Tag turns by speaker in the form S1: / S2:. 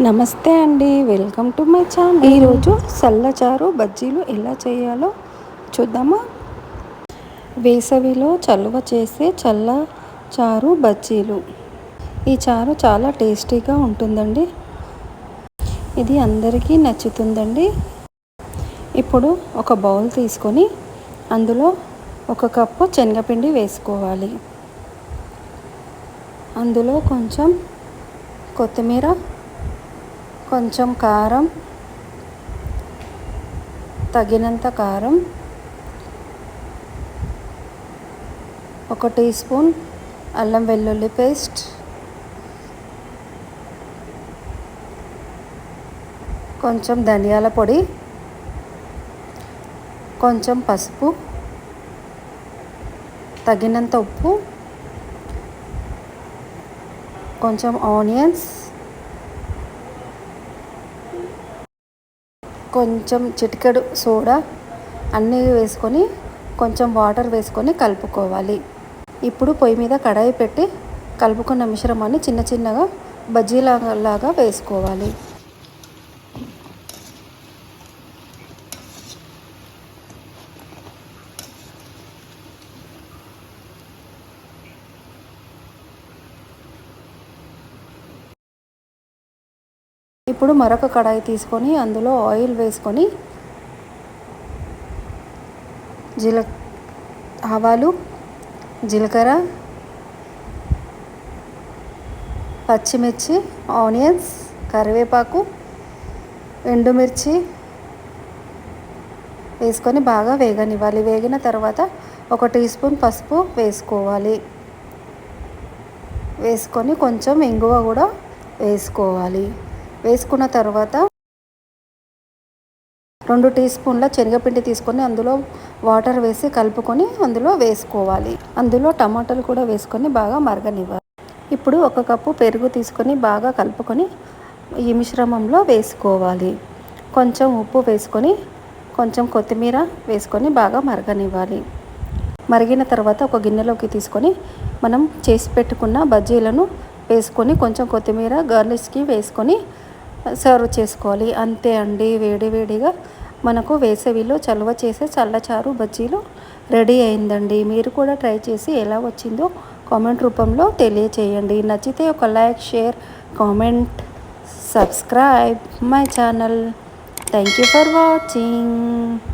S1: నమస్తే అండి, welcome to my channel. ఈరోజు చల్లచారు బజ్జీలు ఎలా చేయాలో చూద్దామా. వేసవిలో చలువ చేసే చల్లచారు బజ్జీలు. ఈ చారు చాలా టేస్టీగా ఉంటుందండి. ఇది అందరికీ నచ్చుతుందండి. ఇప్పుడు ఒక బౌల్ తీసుకొని అందులో 1 కప్పు శనగపిండి వేసుకోవాలి. అందులో కొంచెం కొత్తిమీర, కొంచెం కారం, తగినంత కారం, 1 టీ స్పూన్ అల్లం వెల్లుల్లి పేస్ట్, కొంచెం ధనియాల పొడి, కొంచెం పసుపు, తగినంత ఉప్పు, కొంచెం ఆనియన్స్, కొంచెం చిటికెడు సోడా అన్నీ వేసుకొని కొంచెం వాటర్ వేసుకొని కలుపుకోవాలి. ఇప్పుడు పొయ్యి మీద కడాయి పెట్టి కలుపుకున్న మిశ్రమాన్ని చిన్న చిన్నగా బజ్జీలాగా వేసుకోవాలి. ఇప్పుడు మరొక కడాయి తీసుకొని అందులో ఆయిల్ వేసుకొని ఆవాలు, జీలకర్ర, పచ్చిమిర్చి, ఆనియన్స్, కరివేపాకు, ఎండుమిర్చి వేసుకొని బాగా వేగనివ్వాలి. వేగిన తర్వాత 1 టీ స్పూన్ పసుపు వేసుకోవాలి. వేసుకొని కొంచెం ఇంగువ కూడా వేసుకోవాలి. వేసుకున్న తర్వాత 2 టీ స్పూన్ల శనగపిండి తీసుకొని అందులో వాటర్ వేసి కలుపుకొని అందులో వేసుకోవాలి. అందులో టమాటాలు కూడా వేసుకొని బాగా మరగనివ్వాలి. ఇప్పుడు 1 కప్పు పెరుగు తీసుకొని బాగా కలుపుకొని ఈ మిశ్రమంలో వేసుకోవాలి. కొంచెం ఉప్పు వేసుకొని కొంచెం కొత్తిమీర వేసుకొని బాగా మరగనివ్వాలి. మరిగిన తర్వాత ఒక గిన్నెలోకి తీసుకొని మనం చేసి పెట్టుకున్న బజ్జీలను వేసుకొని కొంచెం కొత్తిమీర గార్లిష్కి వేసుకొని సర్వ్ చేసుకోవాలి. అంతే అండి, వేడివేడిగా మనకు వేసవిలో చలువ చేసే చల్లచారు బజ్జీలు రెడీ అయిందండి. మీరు కూడా ట్రై చేసి ఎలా వచ్చిందో కామెంట్ రూపంలో తెలియచేయండి. నచ్చితే ఒక like, share, comment, subscribe my channel. Thank you for watching.